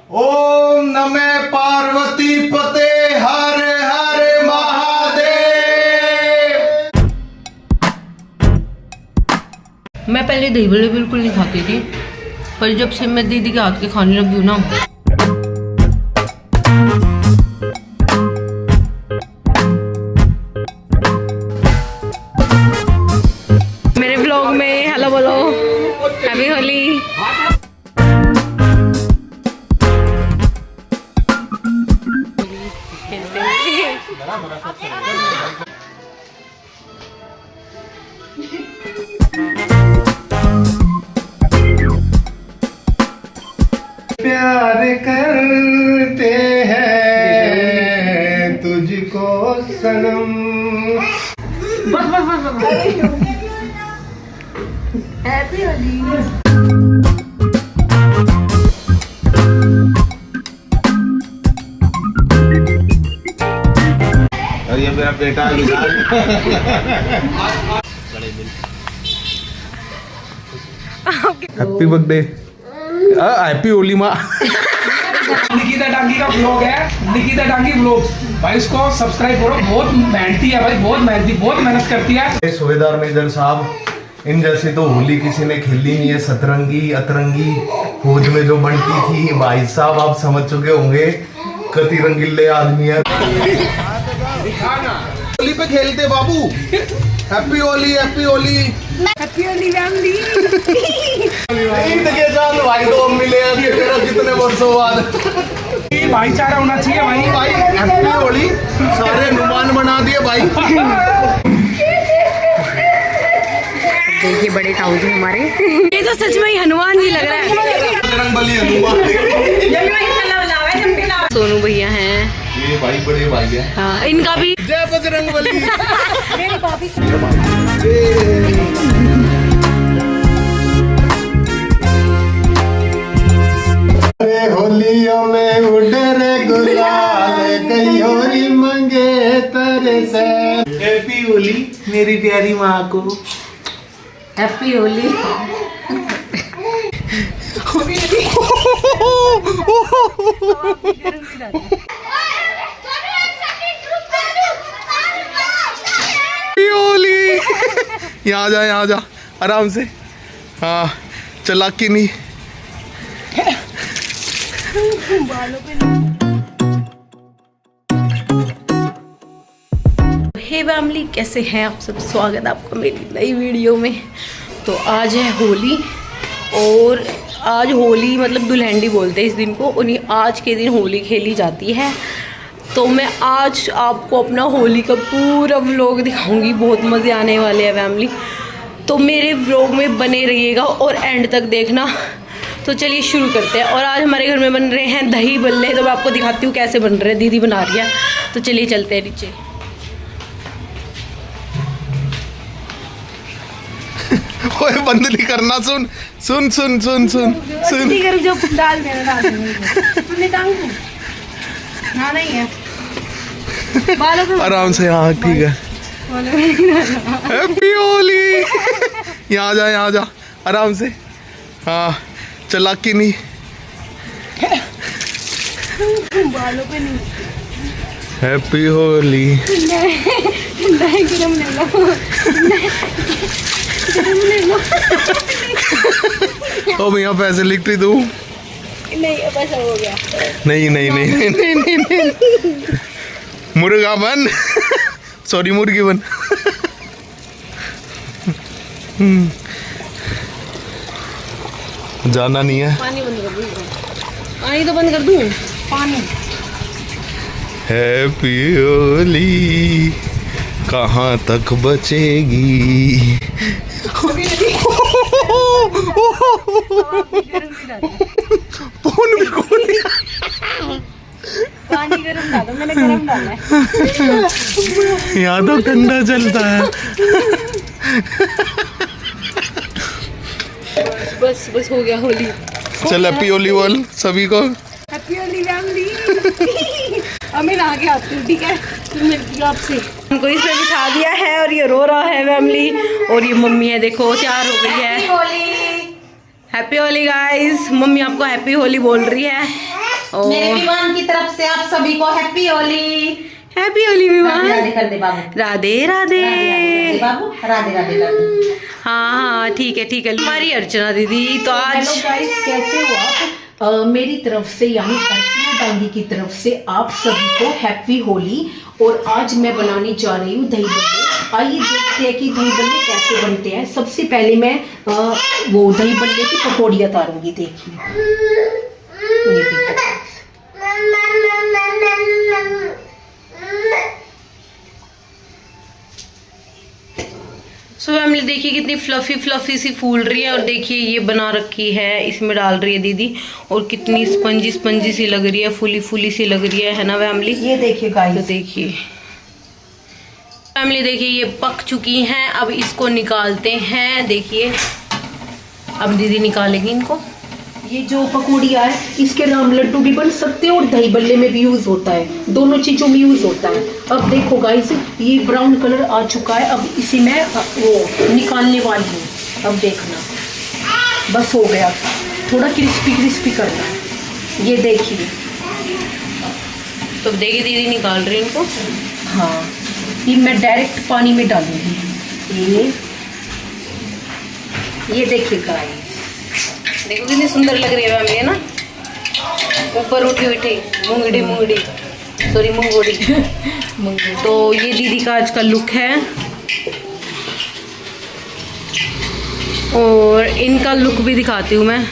ओम नमः पार्वती पते हर हर महादेव। मैं पहले दही बड़े बिल्कुल नहीं खाती थी, पर जब से मैं दीदी के हाथ के खाने लगी हूँ ना, मेरे व्लॉग में हेलो बोलो, हैप्पी होली। प्यार करते हैं तुझको सनम। हैप्पी होली। और ये मेरा बेटा है विशाल। हैप्पी बर्थडे, हैप्पी होली माँ। निकिता डांगी का ब्लॉग है, निकिता डांगी ब्लॉग भाई, इसको सब्सक्राइब करो। बहुत मेहनती है भाई, बहुत मेहनती, बहुत मेहनत करती है। सूबेदार मेजर साहब, इन जैसी तो होली किसी ने खेली नहीं है। सतरंगी अतरंगी फौज में जो बनती थी, भाई साहब आप समझ चुके होंगे कति रंगीले आदमी है। होली पे खेलते बाबू। Happy Holi, happy Holi, happy Holi family. के साथ भाई तो हम मिले हैं तेरा कितने वर्षों बाद। भाईचारा होना चाहिए भाई। भाई हैप्पी होली, सारे नुमान बना दिए भाई। देखिए बड़े ताऊ जी हमारे, ये तो सच में ही हनुमान जी लग रहा है। बजरंगबली हनुमान। सोनू भैया हैं, ये भाई बड़े भाई है। हाँ इनका भी जय बजरंगबली। होलियों में उड़े रे गुलाल, कई होरी मंगे तेरे से। हैप्पी होली मेरी प्यारी माँ को। हैप्पी होली। होली। यहाँ जा, यहाँ जा आराम से। हाँ चलाकी नहीं। हे फैमिली, कैसे हैं आप सब? स्वागत है आपका मेरी नई वीडियो में। तो आज है होली, और आज होली मतलब दुल्हनडी बोलते हैं इस दिन को, और आज के दिन होली खेली जाती है। तो मैं आज आपको अपना होली का पूरा व्लॉग दिखाऊंगी, बहुत मज़े आने वाले हैं फैमिली। तो मेरे व्लॉग में बने रहिएगा और एंड तक देखना। तो चलिए शुरू करते हैं। और आज हमारे घर में बन रहे हैं दही बल्ले, तो मैं आपको दिखाती हूँ कैसे बन रहे हैं, दीदी बना रही है। तो चलिए चलते हैं नीचे। ओए बंद नहीं करना, सुन सुन सुन सुन सुन सुन। जो डाल देना हाँ नहीं है आराम से। हाँ ठीक है। हैप्पी होली। यहाँ जा, यहाँ जा आराम से। हाँ चलाकी नहीं। बालों पे नहीं। हैप्पी होली। ओ भैया पैसे लिखती तू। नहीं पैसा हो गया। नहीं नहीं नहीं नहीं नहीं नहीं, नहीं। मुर्गा बन। सॉरी मुर्गी बन। जाना नहीं है। पानी बंद कर दूँ, पानी तो बंद कर दूँ, पानी। हैप्पी होली कहाँ तक बचेगी। पानी गरम डालो, मैंने गरम डाला है। यहाँ तो ठंडा चलता है। बस बस हो गया होली। चल हैप्पी होली बोल सभी को। Happy Holi family. अब मैं नहा के आती हूँ, ठीक है? फिर मिलती हूँ आपसे। उनको इसमें बिठा दिया है और ये रो रहा है फैमिली। और ये मम्मी है, देखो तैयार हो गई है। Happy Holi guys. मम्मी आपको हैप्पी होली बोल रही है। मेरे विवान की तरफ से आप सभी को हैप्पी होली। हैप्पी होली विवान। राधे कर दे बाबू। राधे राधे बाबू राधे राधे कर दे। हाँ ठीक है हमारी अर्चना दीदी तो आज हेलो गाइस, कैसे हो आप? मेरी तरफ से यानी अर्चना डांगी की तरफ से आप सभी को हैप्पी होली। और आज मैं बनाने जा रही हूँ दही बल्ले। आइए देखते हैं कि दही बल्ले कैसे बनते हैं। सबसे पहले मैं वो दही बल्ले की पकौड़ी उतारूंगी। देखिए ये देखिए। सो फैमिली देखिए कितनी फ्लफी सी फूल रही है। और देखिए ये बना रखी है, इसमें डाल रही है दीदी। और कितनी स्पंजी सी लग रही है, फूली सी लग रही है ना फैमिली। ये देखिए गाइस, तो देखिए फैमिली देखिए ये पक चुकी हैं। अब इसको निकालते हैं। देखिए अब दीदी निकालेंगी इनको। ये जो पकौड़िया है इसके राम लड्डू भी बन सकते हैं और दही बल्ले में भी यूज होता है, दोनों चीजों में यूज होता है। अब देखो गाइस ये ब्राउन कलर आ चुका है। अब इसे मैं वो निकालने वाली हूँ। अब देखना बस हो गया, थोड़ा क्रिस्पी करना है। ये देखिए तो देखिए दीदी निकाल रही है इनको। हाँ ये मैं डायरेक्ट पानी में डालूंगी। ये देखिए गाइस, देखो कितनी सुंदर लग रही है फैमिली है ना। ऊपर उठी मूंगड़ी सॉरी मूंगोड़ी तो ये दीदी का आज का लुक है। और इनका लुक भी दिखाती हूँ मैं।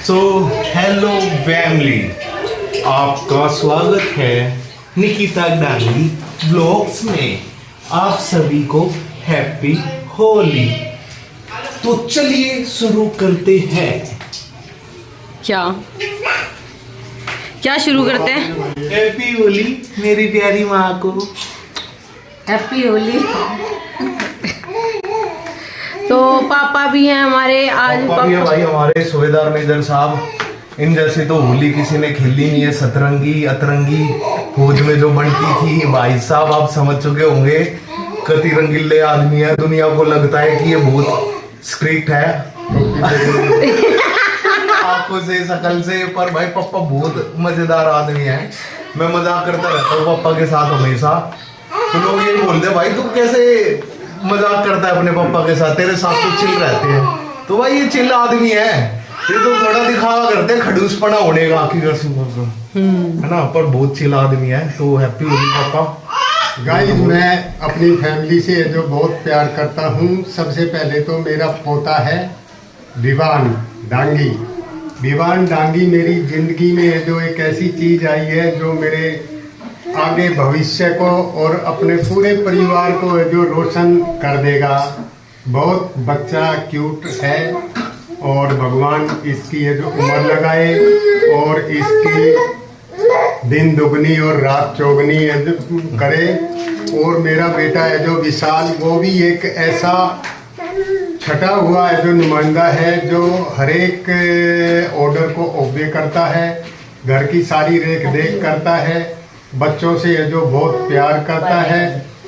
सो हेलो फैमिली, आपका स्वागत है निकिता डांगी ब्लॉग्स में। आप सभी को हैप्पी होली। तो चलिए शुरू करते हैं। क्या शुरू करते हैं? हैप्पी होली मेरी प्यारी माँ को। हैप्पी होली। तो पापा भी हैं हमारे आज। पापा भी है भाई हमारे सूबेदार मेजर साहब। इन जैसे तो होली किसी ने खेली नहीं है। सतरंगी अतरंगी फौज में जो बनती थी भाई साहब, आप समझ चुके होंगे। कति रंगीले आदमी है, दुनिया को लगता है कि ये बहुत स्ट्रिक्ट है आंखों से शकल से, पर भाई पापा बहुत मजेदार आदमी है। मैं मजाक करता रहता हूँ पापा के साथ हमेशा। तो लोग ये बोलते भाई तू कैसे मजाक करता है अपने पापा के साथ, तेरे साथ तो चिल रहते हैं। तो भाई ये चिल आदमी है, ये तो थोड़ा दिखावा करते हैं खड़ूसपना होने का की है ना, पर बहुत चिल आदमी है। तो हैप्पी होली पापा। गाइस मैं अपनी फैमिली से जो बहुत प्यार करता हूँ। सबसे पहले तो मेरा पोता है विवान डांगी। विवान डांगी मेरी जिंदगी में जो एक ऐसी चीज आई है जो मेरे आगे भविष्य को और अपने पूरे परिवार को जो रोशन कर देगा। बहुत बच्चा क्यूट है और भगवान इसकी ये जो उम्र लगाए और इसकी दिन दुगनी और रात चौगनी करे। और मेरा बेटा है जो विशाल, वो भी एक ऐसा छटा हुआ है जो नुमाइंदा है जो हर एक ऑर्डर को ओबे करता है, घर की सारी रेख देख करता है, बच्चों से ये जो बहुत प्यार करता है।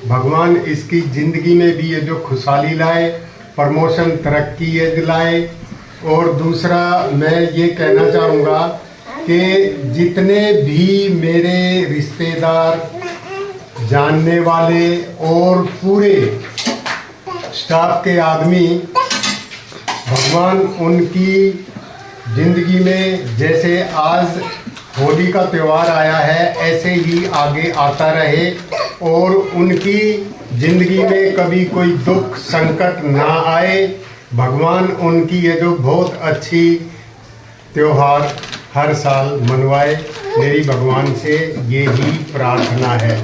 भगवान इसकी ज़िंदगी में भी ये जो खुशहाली लाए, प्रमोशन तरक्की ये दिलाए। और दूसरा मैं ये कहना चाहूँगा कि जितने भी मेरे रिश्तेदार, जानने वाले और पूरे स्टाफ के आदमी, भगवान उनकी ज़िंदगी में जैसे आज होली का त्यौहार आया है ऐसे ही आगे आता रहे और उनकी ज़िंदगी में कभी कोई दुख संकट ना आए। भगवान उनकी ये जो बहुत अच्छी त्योहार हर साल मनवाए, मेरी भगवान से ये ही प्रार्थना है।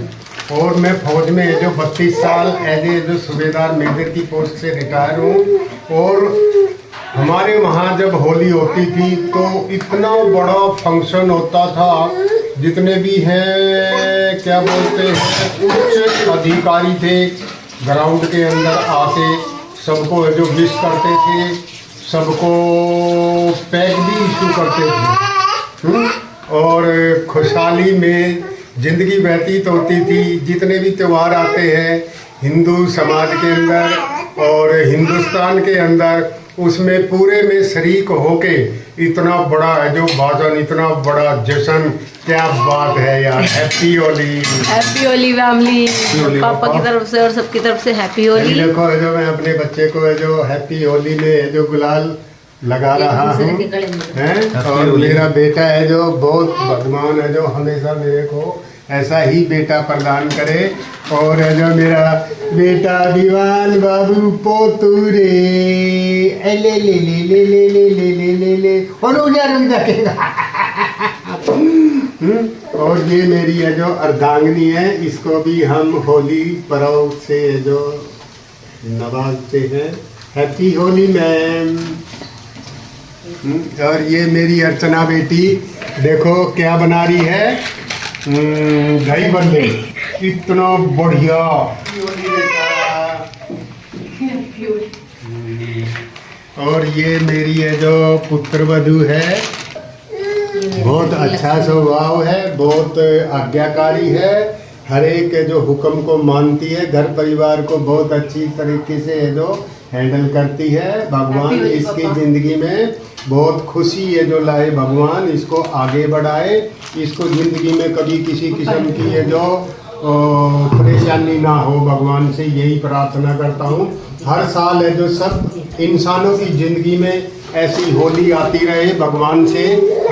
और मैं फौज में जो 32 साल एज ए जो सूबेदार मेजर की पोस्ट से रिटायर हूँ। और हमारे वहाँ जब होली होती थी तो इतना बड़ा फंक्शन होता था, जितने भी हैं क्या बोलते हैं उच्च अधिकारी थे ग्राउंड के अंदर आके सबको जो विश करते थे, सबको पैक भी इशू करते थे। और खुशहाली में ज़िंदगी व्यतीत होती थी। जितने भी त्यौहार आते हैं हिंदू समाज के अंदर और हिंदुस्तान के अंदर, उसमें पूरे में शरीक होके इतना बड़ा है जो भाषण, इतना बड़ा जश्न, क्या बात है यार। Happy Holi. Happy Holi family, पापा की तरफ से और सबकी तरफ से हैप्पी होली। देखो जो मैं अपने बच्चे को जो हैप्पी होली में जो गुलाल लगा रहा हूँ हैं, और मेरा बेटा है जो बहुत भगवान है जो हमेशा मेरे को ऐसा ही बेटा प्रदान करे। और जो मेरा बेटा दीवान बाबू पोतूरे ले ले ले ले ले ले ले ले ले ले और रुक जा और ये मेरी है जो अर्धांगिनी है, इसको भी हम होली पर्व से जो नवाजते हैं। Happy Holi ma'am. और ये मेरी अर्चना बेटी देखो क्या बना रही है, दही बल्ले, इतना बढ़िया। और ये मेरी है जो पुत्र वधू है, बहुत अच्छा स्वभाव है, बहुत आज्ञाकारी है, हर एक जो हुक्म को मानती है, घर परिवार को बहुत अच्छी तरीके से है जो हैंडल करती है। भगवान इसकी ज़िंदगी में बहुत खुशी है जो लाए, भगवान इसको आगे बढ़ाए, इसको ज़िंदगी में कभी किसी किस्म की है जो परेशानी ना हो, भगवान से यही प्रार्थना करता हूँ। हर साल है जो सब इंसानों की ज़िंदगी में ऐसी होली आती रहे, भगवान से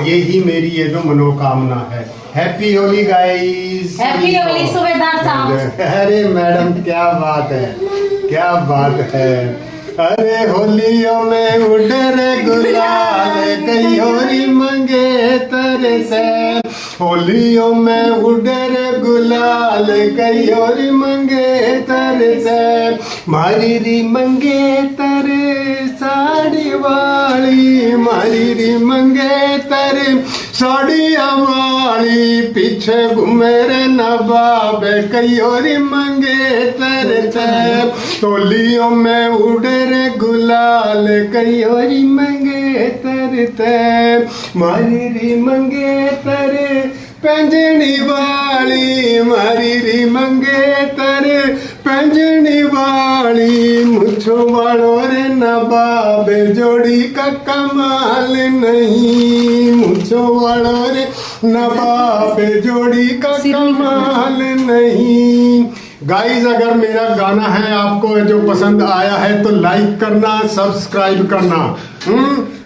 यही मेरी ये जो मनोकामना है। Happy Holi guys. Happy Holi सूबेदार साहब। अरे मैडम क्या बात है, क्या बात है। अरे होलियों में उड़े रे गुलाल, कई होरी मंगे तेरे से। होलियों में उड़े रे गुलाल, कई होरी मंगे तेरे से। मारी री मंगे तेरे साड़ी वाली, मारी री मंगे तेरे साड़िया वाली। पीछे घूमे रे नवाब, कई होरी मंगे तेरे से। होलियों में उड़े रे गुलाल, कई होरी मंगे तेरे। मारी री मंगे तेरे पंजनी वाली, मारी री मंगे तेरे पंजनी वाली। मुझो वालो रे नवाब, जोड़ी का कमाल नहीं। मुझो वालो रे नवाब, जोड़ी का कमाल नहीं। गाइस अगर मेरा गाना है आपको जो पसंद आया है तो लाइक करना, सब्सक्राइब करना।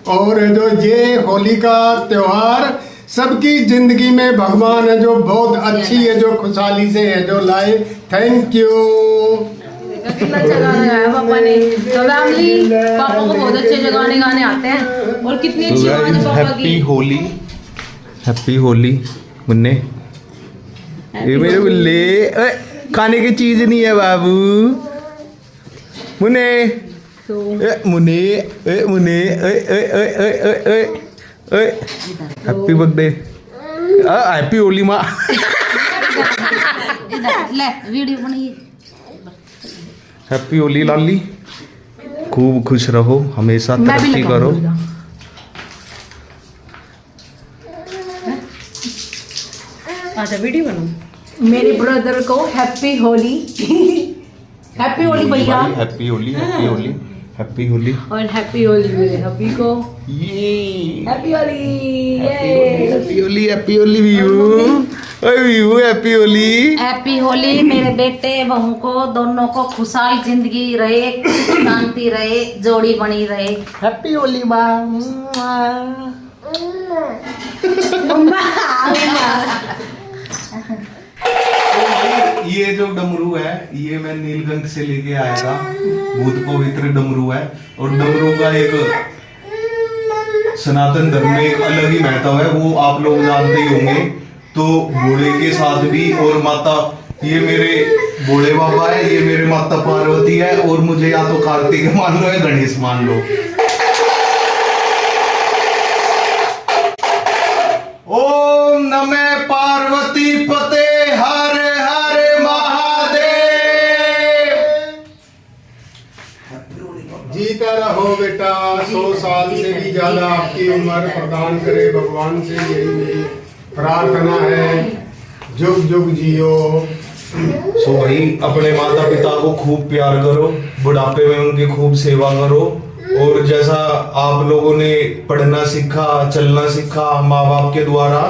और जो ये होली का त्योहार सबकी जिंदगी में भगवान है जो बहुत अच्छी है जो खुशहाली से है जो लाए। Thank you. कितना अच्छा गाना गाया पापा ने। तो फैमिली, पापा को बहुत अच्छे अच्छे गाने गाने आते हैं और कितनी अच्छी आवाज है पापा की। हैप्पी होली, हैप्पी होली मुन्ने। ये मेरे बुल्ले खाने की चीज नहीं है बाबू। मुन्ने मुन्ने मुन्ने हैप्पी बर्थडे, हैप्पी होली माँ। ले वीडियो बनाइए। हैप्पी होली लाली, खूब खुश रहो, हमेशा तरक्की करो। अच्छा वीडियो बनाओ। मेरे ब्रदर को हैप्पी होली। हैप्पी होली भैया। Happy Holi, happy Holi, happy Holi. और हैप्पी होली मेरे हबी को। ये happy Holi, happy Holi, happy Holi वीवू। ओए वीवू हैप्पी होली। हैप्पी होली मेरे बेटे बहू को, दोनों को खुशहाल जिंदगी रहे, शांति रहे, जोड़ी बनी रहे। हैप्पी होली माँ। ये जो डमरू है ये मैं नीलकंठ से लेके आया था, भूत पवित्र डमरू है। और डमरू का एक सनातन धर्म में एक अलग ही महत्व है, वो आप लोग जानते ही होंगे। तो भोले के साथ भी, और माता, ये मेरे भोले बाबा है, ये मेरे माता पार्वती है, और मुझे या तो कार्तिक मान लो या गणेश मान लो। ओम नमः पार्वती पते, हर हर महादेव। जीता रहो बेटा, 100 साल से भी ज्यादा आपकी उम्र प्रदान करे भगवान से, यही मेरी प्रार्थना है। जुग जुग जियो। सो भाई अपने माता पिता को खूब प्यार करो, बुढ़ापे में उनकी खूब सेवा करो, और जैसा आप लोगों ने पढ़ना सीखा, चलना सीखा माँ बाप के द्वारा,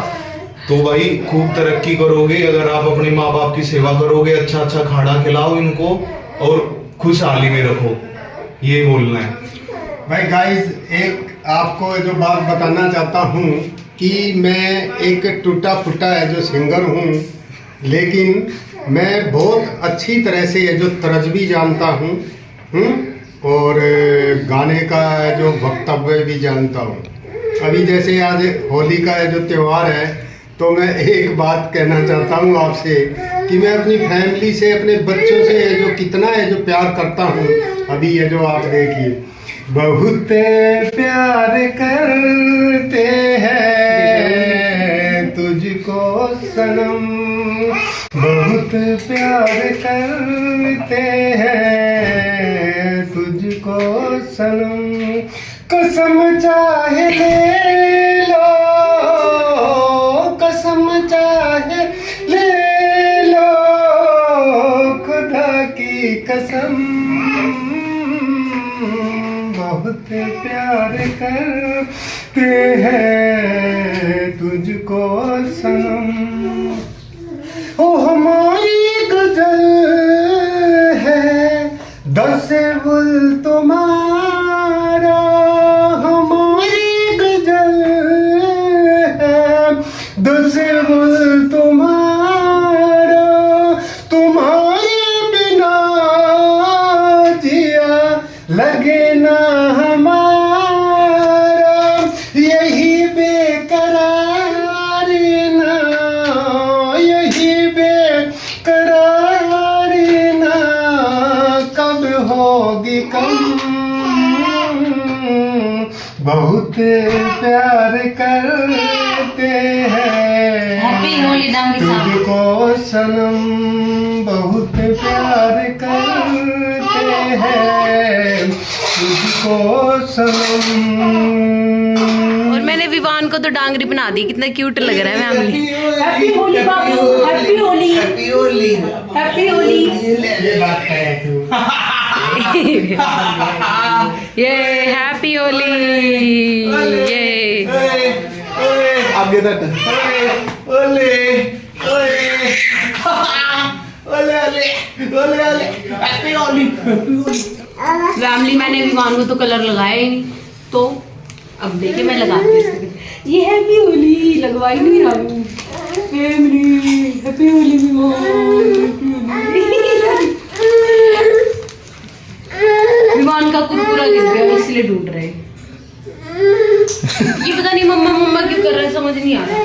तो भाई खूब तरक्की करोगे अगर आप अपने माँ बाप की सेवा करोगे, अच्छा अच्छा खाना खिलाओ इनको और खुशहाली में रखो, ये बोलना है। भाई गाइस, एक आपको जो बात बताना चाहता हूँ कि मैं एक टूटा फूटा है जो सिंगर हूँ, लेकिन मैं बहुत अच्छी तरह से ये जो तर्ज भी जानता हूँ और गाने का जो वक्तव्य भी जानता हूँ। अभी जैसे आज होली का जो त्यौहार है, तो मैं एक बात कहना चाहता हूँ आपसे कि मैं अपनी फैमिली से, अपने बच्चों से ये जो कितना है जो प्यार करता हूँ। अभी ये जो आप देखिए, बहुत प्यार करते हैं तुझको सनम, बहुत प्यार करते हैं तुझको सनम, कसम चाहे ले लो, कसम चाहे ले लो, खुदा की कसम, बहुत प्यार करते हैं तुझको सनम। ओ हमारी गजल है दस बुल तुम्हारा, हमारी गजल है दस बुल तुम्हारा, तुम्हारे बिना जिया लगे ना हमारा, यही बेकरार ना, यही बेकरार ना, कब होगी कम, बहुत प्यार करते हैं हैप्पी होली डांगी साहब। तुझको सनम, बहुत प्यार करते हैं तुझको सनम। और मैंने विवान को तो डांगरी बना दी, कितना क्यूट लग रहा है फैमिली। हैप्पी होली बाबू, happy Holi, happy Holi, happy Holi. ये बात है तू। ये हैप्पी होली, ये आगे तक ओले ओले ओले ओले ओले हैप्पी होली। फैमिली मैंने विवान को तो कलर लगाया ही नहीं, तो अब देखिए मैं लगाती हूँ। ये हैप्पी होली लगवा ही नहीं रहा हूँ। फैमिली हैप्पी होली विमान का कुरकुरा गिर गया इसलिए ढूंढ रहे हैं। ये पता नहीं मम्मा मम्मा क्यों कर रहे हैं, समझ नहीं आ रहा।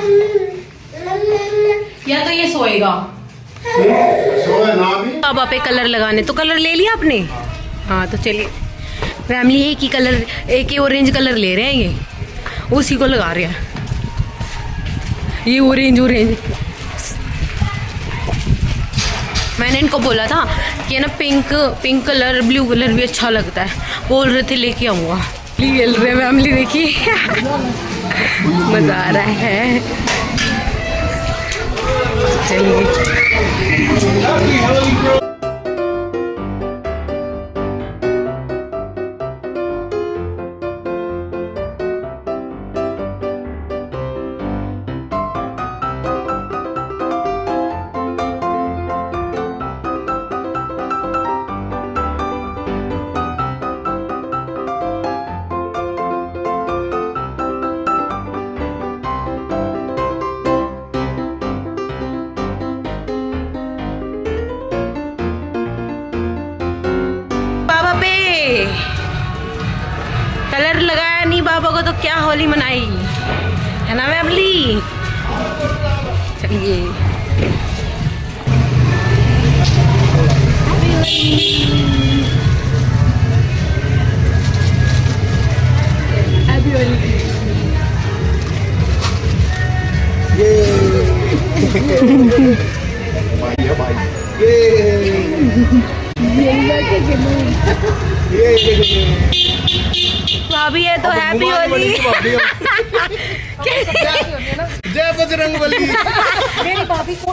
या तो ये सोएगा। सोए ना भी। बाबा पे कलर लगाने, तो कलर ले लिया आपने? हाँ तो चलिए फैमिली, एक ही कलर, एक ही ऑरेंज कलर ले रहे हैं, ये उसी को लगा रहे हैं। ये ऑरेंज ऑरेंज मैंने इनको बोला था कि ना पिंक कलर, ब्लू कलर भी अच्छा लगता है, बोल रहे थे लेके आऊँगा। खेल रहे फैमिली, देखिए मज़ा आ रहा है। चलिए कलर लगाया नहीं बाबा को तो क्या होली मनाई है ना फैमिली। चलिए भाभी ये तो हैप्पी होली। जय बजरंगबली। मेरी भाभी को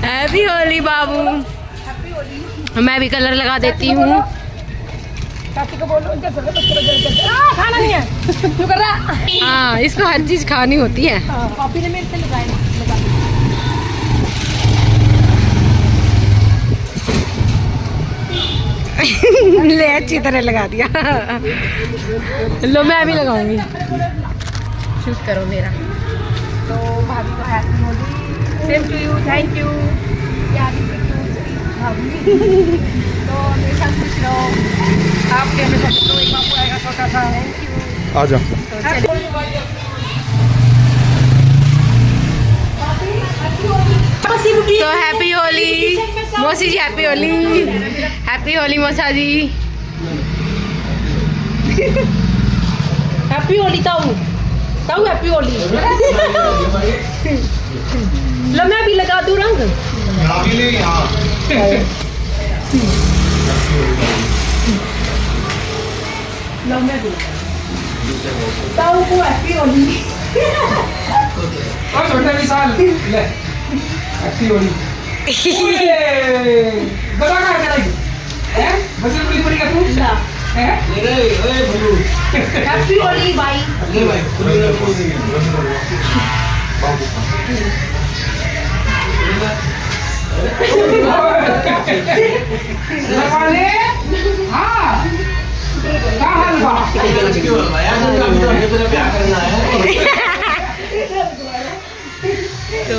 हैप्पी होली बाबू। मैं भी कलर लगा देती हूँ। खाना नहीं है क्यों कर रहा? हाँ, इसको हर चीज खानी होती है। पापी ने मेरे से लगाया ना। ले अच्छी तरह लगा दिया। लो मैं भी लगाऊंगी। शूट करो मेरा। तो भाभी को happy Holi. Same to you, thank you. तो हमेशा खुश रहो। आपके हमेशा खुश रहो। एक बापू आएगा छोटा सा। Thank you. आ जा। तो हैप्पी होली मौसी जी, हैप्पी होली, हैप्पी होली मौसा जी। हैप्पी होली ताऊ, ताऊ हैप्पी होली। लो मैं भी लगा दूं रंग। लो मैं भी ताऊ को हैप्पी होली। और छोटे विशाल ले हैप्पी होली। बता कर करेंगे हैं? बस पूरी पूरी कर तू ला हैं? हैप्पी होली भाई। लगा ले। हाँ क्या हाल बा? तो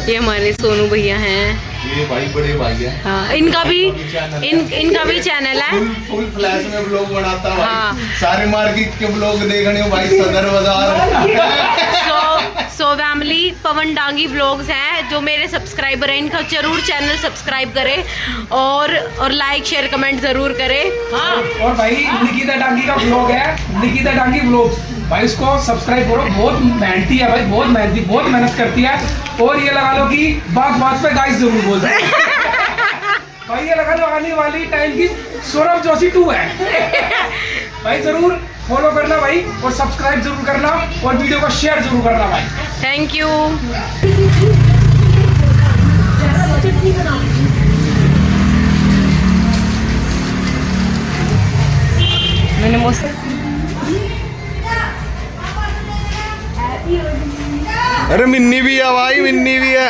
ये हमारे सोनू भैया हैं। ये भाई बड़े भाई है। हाँ, इनका भी चैनल है। फुल फ्लैश में ब्लॉग बनाता है हाँ। भाई। सारे मार्केट के ब्लॉग देखने हो भाई, सदर बाजार। सो फैमिली पवन डांगी व्लॉग्स हैं, जो मेरे सब्सक्राइबर हैं इनका जरूर चैनल सब्सक्राइब करें और लाइक शेयर कमेंट जरूर करें। हाँ, और भाई निकिता डांगी का ब्लॉग है, निकिता डांगी ब्लॉग, भाई उसको सब्सक्राइब करो। बहुत मेहनती है भाई, बहुत मेहनती, बहुत मेहनत करती है। और ये लगा लो कि बात बात पे गाइस जरूर बोलते हैं। भाई ये लगाने वाली टाइम की सौरभ जोशी 2 है। भाई जरूर फॉलो करना भाई, और सब्सक्राइब जरूर करना, और वीडियो को शेयर जरूर करना भाई। Thank you. मैंने अरे मिन्नी भी है भाई, मिन्नी भी है।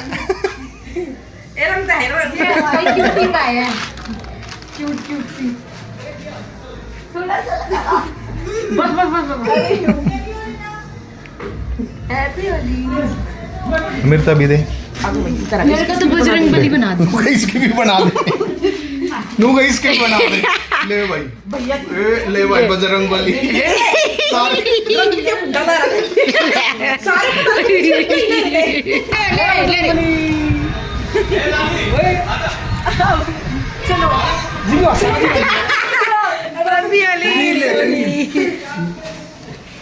मिर्ता भी दे। मेरे को तो बजरंग बली बना दो। इसकी भी बना दे। नू गई इसके बना दे। ले भाई, ले भाई बजरंग बली।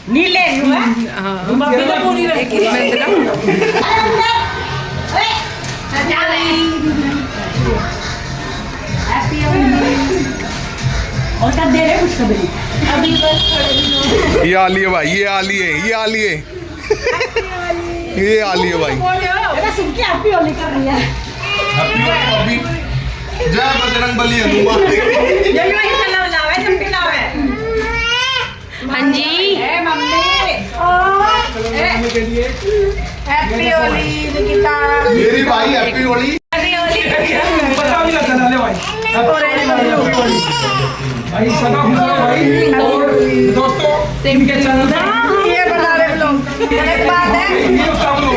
नीले और क्या दे रहे कुछ कभी अभी बस ये आली है भाई, ये आली है, ये आली है। ये आली है भाई। अरे सुन के हैप्पी होली कर रही है। अभी जय बजरंग बली हनुमान। जल्दी वही चला लावे जल्दी लावे। हाँ जी, मम्मी हैप्पी होली निकिता। मेरी भाई हैप्पी होली। पता भी लगता है भाई। भाई सदा खुश रहो भाई। और दोस्तों इनके चैनल ये बता रहे लोग एक बात है। ये उसका ब्लॉग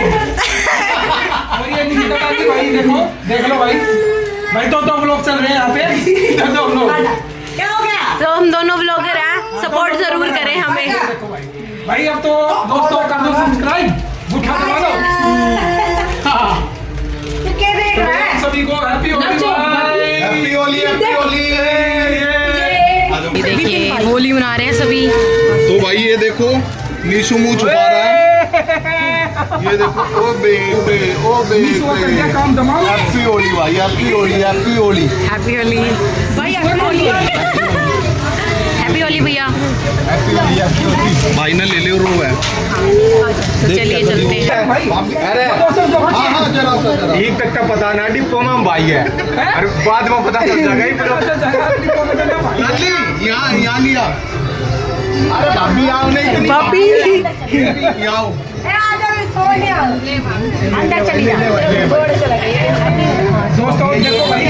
और ये निकिता डांगी भाई, देख लो भाई। भाई दो ब्लॉग चल रहे हैं यहाँ पे। दो ब्लॉग क्या हो गया? तो हम दोनों व्लॉगर हैं, सपोर्ट जरूर करें हमें। देखो भाई अब तो दोस्तों कर दो सब्सक्राइब, बुठा दबा दो। हाँ, तू क्या देख रहा है? सभी को हैप्पी होली भाई। Happy Holi, happy Holi. ये देखिए होली मना रहे हैं सभी। तो भाई ये देखो नीशू मुंह छुपा रहा है। ये देखो, ओ बेबे, ओ बेबे। काम तमाम। हैप्पी होली भाई, happy Holi, happy Holi. Happy Holi भाई, हैप्पी होली, हैप्पी होली भैया। भाई ने ले लियो रो है। तो चलिए चलते हैं। भाई अरे दोस्तों जो हाँ हाँ जरा जरा एक तक का पता ना डिपो में भाई है और बाद में पता चल जाएगा यहाँ यहाँ लिया। अरे भाभी आओ नहीं इतनी भाभी आओ। दोस्तों देखो भाई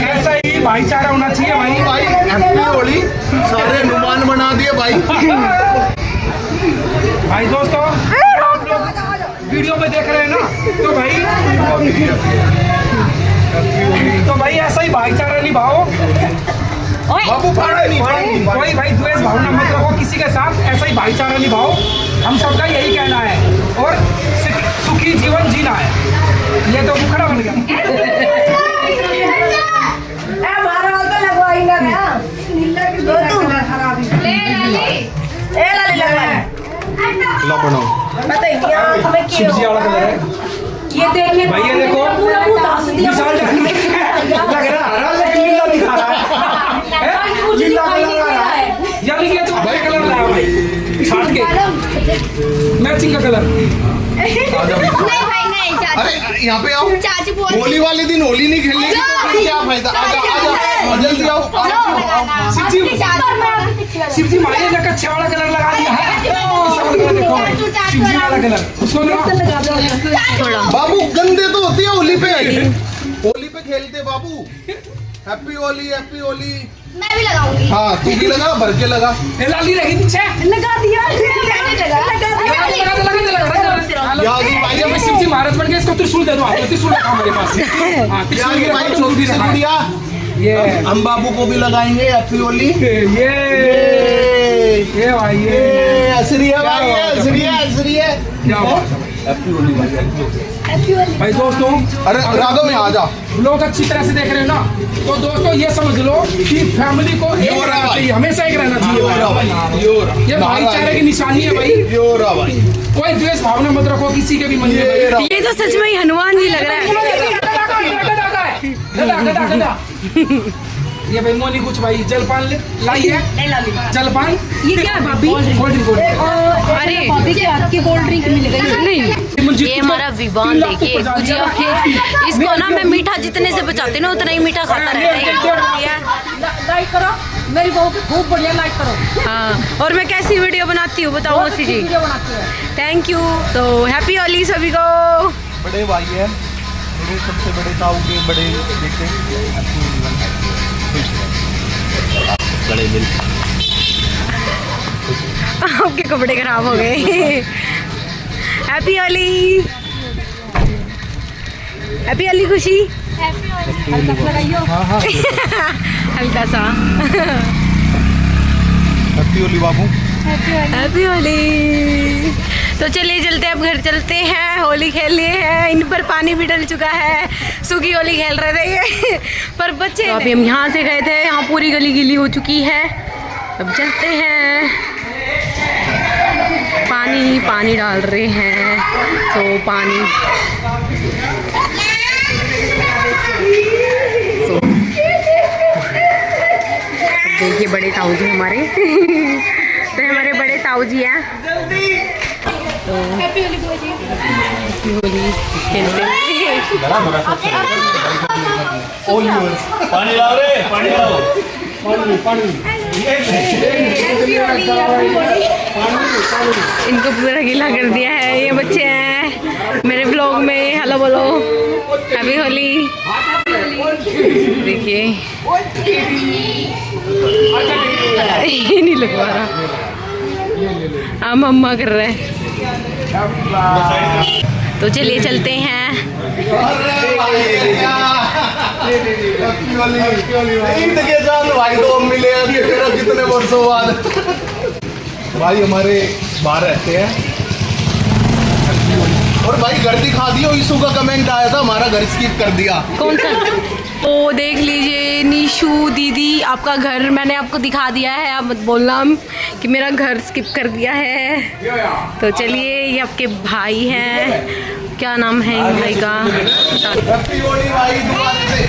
ऐसा ही भाईचारा होना चाहिए भाई। भाई हैप्पी होली सारे नुमान बना दिए भाई। भाई दोस्तों आप लोग वीडियो में देख रहे हैं ना तो भाई ऐसा ही भाईचारा निभाओ। बाबू पानी नहीं कोई भाई द्वेष भावना मत रखो किसी के साथ, ऐसा ही भाईचारा निभाओ। हम सबका यही कहना है और सुखी जीवन जीना है। ये तो मुखड़ा बन गया। ला बनाओ। सब्जी वाला कलर है ये देखिए भाई, ये देखो मिसाल लग रहा है लेकिन लीला दिखा रहा है। लीला कलर आ रहा है यानी कि तो भाई कलर लाया भाई छाट के मैचिंग का कलर। अरे यहाँ पे आओ। होली वाले दिन होली नहीं खेलने की तो क्या फायदा। आजा जल्दी आओ। शिवजी मारिए ने कच्चे वाला कलर लगा दिया है। देखो भाई शिवजी वाला कलर उसको ना बाबू गंदे तो होती है होली पे। होली पे खेलते बाबू। Happy Holi happy Holi. मैं भी लगाऊंगी। हाँ तू भी लगा भर के लगा। लाली लगी पीछे लगा दिया मैं शिवजी महाराज बन गया। इसको त्रिशूल दे दो। त्रिशूल रखा मेरे पास। हाँ त्रिशूल भाई छोटी सी गुड़िया ये हम बाबू को भी लगाएंगे हैप्पी होली। ये भाई ये असरी है भाई असरी है असरी है। क्या बात है हैप्पी होली भाई। दोस्तों अरे राघव में आ जा। लोग अच्छी तरह से देख रहे हैं ना तो दोस्तों ये समझ लो कि फैमिली को एक रहना चाहिए, हमेशा एक रहना चाहिए। ये भाईचारे की निशानी है भाई। भाई कोई द्वेष भावना मत रखो किसी के भी मन में। ये तो सच में ही हनुमान जी लग रहा है। ये भाई मोनी कुछ भाई जलपान लाई है। जलपान ये क्या है भाभी? कोल्ड ड्रिंक अरे भाभी के हाथ की कोल्ड ड्रिंक मिल गई। नहीं ये हमारा विवान देखिए गुजिया के। इसको ना मैं मीठा जितने से बचाती ना उतना ही मीठा खाता रहता है। लाइक करो मेरी बहू की खूब बढ़िया लाइक करो। हाँ और मैं कैसी वीडियो बनाती हूँ बताओ मौसी जी। वीडियो बनाती है। Thank you. तो हैप्पी होली सभी को। बड़े भाई है मेरे सबसे बड़े ताऊ के बड़े बेटे बड़े मिल। आपके कपड़े खराब हो गए। हैप्पी होली हैप्पी होली खुशी। हल्का सा हैप्पी होली बाबू। हैप्पी होली। तो चलिए चलते अब घर चलते हैं। होली खेल लिए हैं। इन पर पानी भी डल चुका है। सूखी होली खेल रहे थे ये पर बच्चे। तो अभी हम यहाँ से गए थे। यहाँ पूरी गली गीली हो चुकी है। अब चलते हैं। पानी ही पानी डाल रहे हैं तो पानी देखिए बड़े ताऊ जी हमारे। तो हमारे बड़े ताऊ जी हैं। तो हैप्पी होली खेलते हैं। पानी लाओ रे पानी लाओ। इनको पूरा गीला कर दिया है। ये बच्चे हैं मेरे ब्लॉग में। हेलो बोलो हैप्पी होली। देखिए ये नहीं लगवा रहा। हम अम्मा कर रहे हैं। तो चलिए चलते हैं। भाई तो हम मिले कितने वर्षों बाद। भाई हमारे बाहर रहते हैं और भाई घर दिखा दियो। ईशु का कमेंट आया था हमारा घर स्किप कर दिया। कौन सा? तो देख लीजिए निशु दीदी आपका घर मैंने आपको दिखा दिया है। आप मत बोलना कि मेरा घर स्किप कर दिया है। तो चलिए ये आपके भाई हैं। क्या नाम है इन भाई का? हैप्पी होली भाई दोबारा से।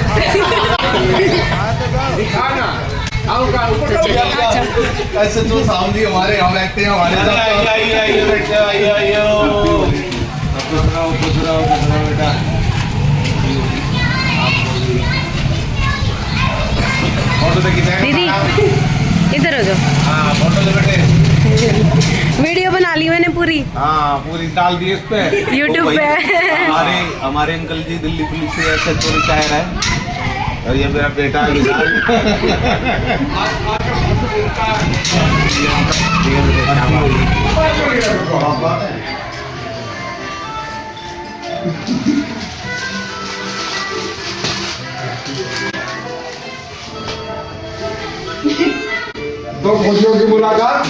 आओ का ऊपर तो चलिए आ जाओ। ऐसे तो सामने हमारे हम रहते हैं हमारे साथ बेटा। फोटो तो खिंचाए दीदी इधर हो जाओ। हाँ फोटो ले बेटे। वीडियो बना ली मैंने पूरी हाँ पूरी डाल दी इस पे YouTube पे। हमारे अंकल जी दिल्ली पुलिस से ऐसे तो रिटायर है और ये मेरा बेटा है विशाल। तो खुशियों की मुलाकात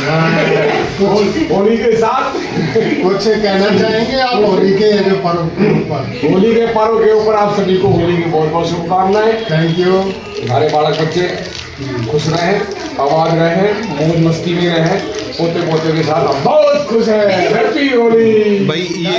होली के साथ। कुछ कहना चाहेंगे आप होली के जो पर्व के ऊपर? होली के पर्व के ऊपर आप सभी को होली की बहुत बहुत शुभकामनाएं। Thank you. हमारे बालक बच्चे खुश रहे, आबाद रहे, मौज मस्ती में रहे, पोते पोते के साथ हम बहुत खुश हैं। हैप्पी होली भाई ये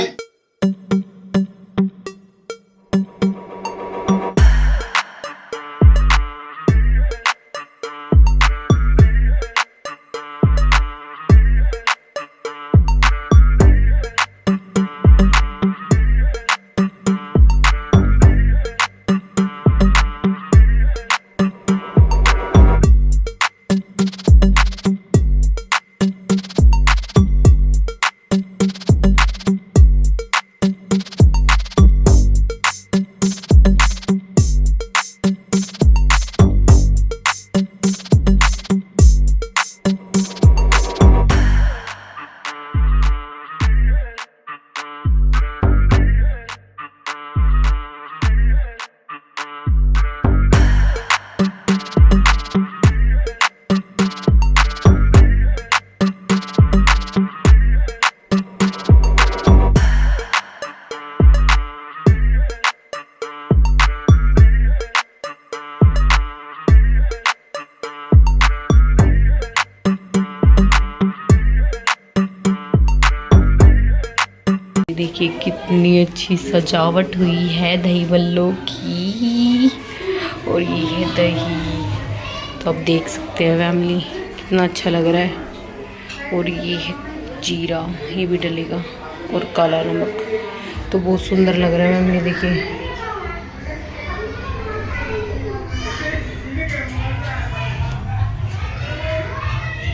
देखिए कितनी अच्छी सजावट हुई है दही बल्लों की। और ये है दही, तो आप देख सकते हैं फैमिली कितना अच्छा लग रहा है। और ये है जीरा, ये भी डलेगा, और काला नमक, तो बहुत सुंदर लग रहा है फैमिली। देखिए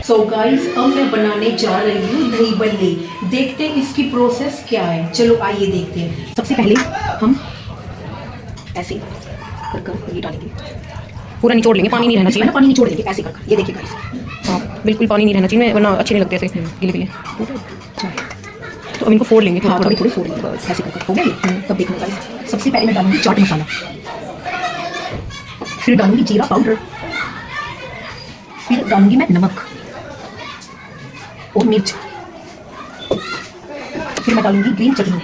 सो गाइस अब मैं बनाने जा रही हूँ दही बल्ले। देखते हैं इसकी प्रोसेस क्या है। चलो आइए देखते हैं। सबसे पहले हम ऐसे कर ये डालेंगे, पूरा निचोड़ लेंगे, पानी नहीं रहना चाहिए ना, पानी निचोड़ देंगे ऐसे कर। ये देखिए गाइस, हाँ बिल्कुल पानी नहीं रहना चाहिए, वरना अच्छे नहीं लगते ऐसे गीले गीले। तो अब इनको फोड़ लेंगे हाँ थोड़े थोड़ी फोड़ लेंगे ऐसे कर। हो गया ये? तब देखना गाइस, सबसे पहले मैं डालूंगी चाट मसाला, फिर डालूंगी जीरा पाउडर, फिर डालूंगी मैं नमक और मिर्च, फिर मैं डालूंगी ग्रीन चटनी,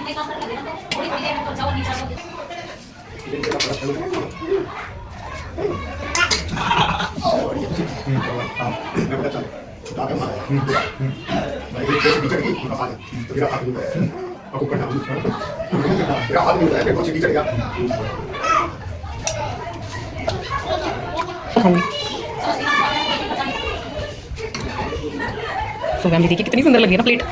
सो फैमिली देखिए कितनी सुंदर लगी है ना प्लेट।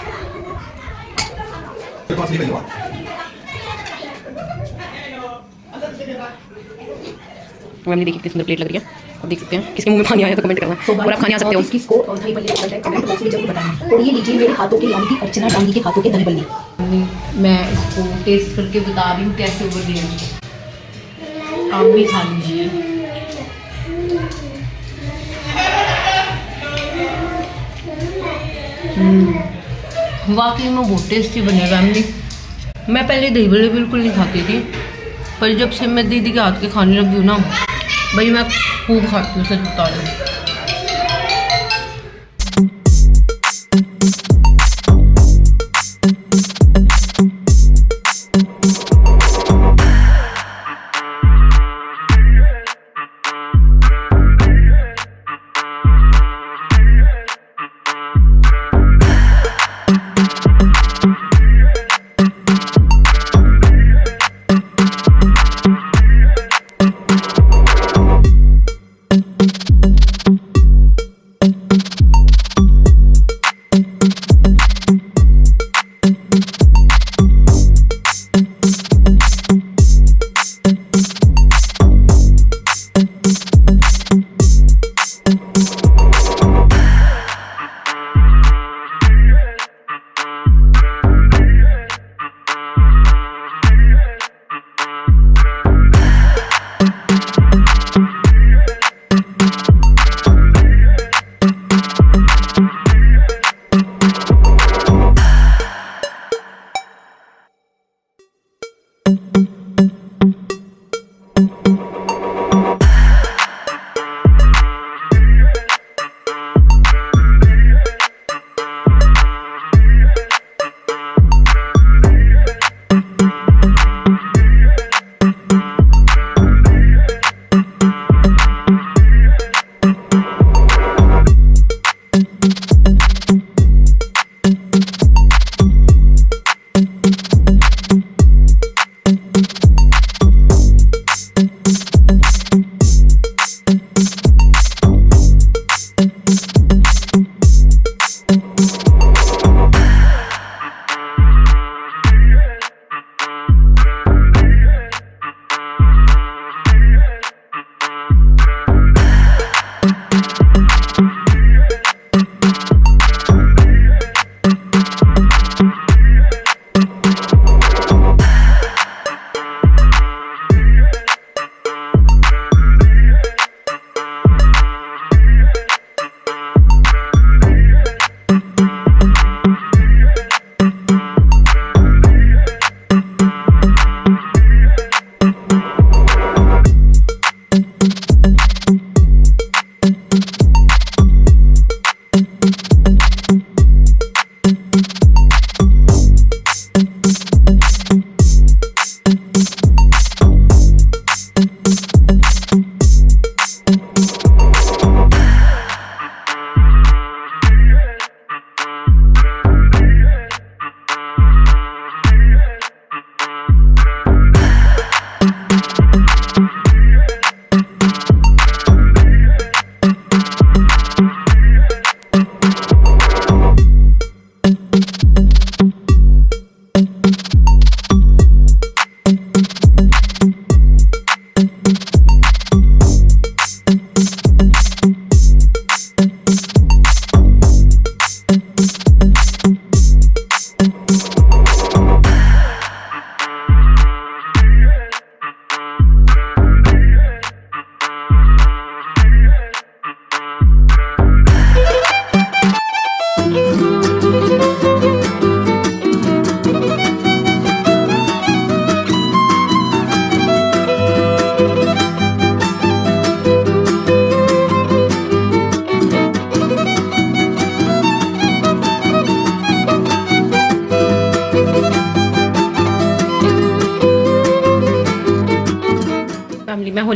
फैमिली देखिए कितनी सुंदर प्लेट लग रही है। आप देख सकते हैं, किसके मुंह में पानी आया तो कमेंट करना, और आप खाने आ सकते हो। इसकी स्कोर और दही बल्ले का कमेंट बॉक्स में जरूर बताना। और ये लीजिए मेरे हाथों के, यानी कि अर्चना डांगी के हाथों के दही बल्ले। मैं इसको टेस्ट करके बता रही हूँ कैसे बने हैं, आप भी खा लीजिए। वाकई में बहुत टेस्टी बने फैमिली। मैं पहले दही बड़े बिल्कुल नहीं खाती थी, पर जब से मैं दीदी के हाथ के खाने लगी हूँ ना भाई, मैं खूब खाती हूँ, सच बता रही हूँ।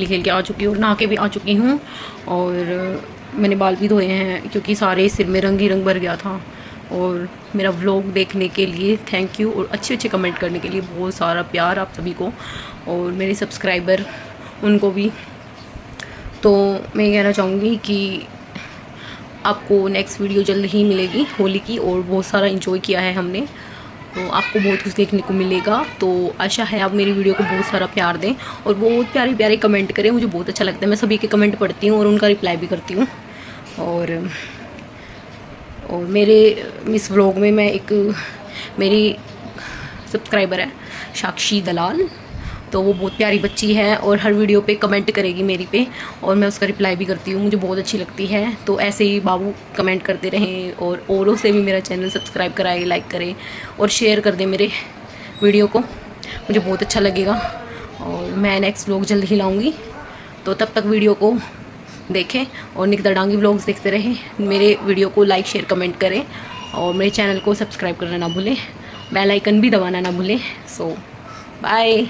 होली खेल के आ चुकी हूँ, नहा के भी आ चुकी हूँ और मैंने बाल भी धोए हैं क्योंकि सारे सिर में रंग ही रंग भर गया था। और मेरा व्लॉग देखने के लिए थैंक यू और अच्छे अच्छे कमेंट करने के लिए बहुत सारा प्यार आप सभी को और मेरे सब्सक्राइबर उनको भी। तो मैं ये कहना चाहूँगी कि आपको नेक्स्ट वीडियो जल्द ही मिलेगी होली की और बहुत सारा एंजॉय किया है हमने, तो आपको बहुत कुछ देखने को मिलेगा। तो आशा है आप मेरी वीडियो को बहुत सारा प्यार दें और बहुत प्यारे प्यारे कमेंट करें, मुझे बहुत अच्छा लगता है। मैं सभी के कमेंट पढ़ती हूँ और उनका रिप्लाई भी करती हूँ। और मेरे इस व्लॉग में मैं एक मेरी सब्सक्राइबर है साक्षी दलाल, तो वो बहुत प्यारी बच्ची है और हर वीडियो पे कमेंट करेगी मेरी पे और मैं उसका रिप्लाई भी करती हूँ, मुझे बहुत अच्छी लगती है। तो ऐसे ही बाबू कमेंट करते रहें और औरों से भी मेरा चैनल सब्सक्राइब कराएं, लाइक करें और शेयर कर दें मेरे वीडियो को, मुझे बहुत अच्छा लगेगा। और मैं नेक्स्ट व्लॉग जल्द ही लाऊँगी, तो तब तक वीडियो को देखें और निकिता डांगी व्लॉग्स देखते रहें। मेरे वीडियो को लाइक शेयर कमेंट करें और मेरे चैनल को सब्सक्राइब करना ना भूलें, बेल आइकन भी दबाना ना भूलें। सो बाय।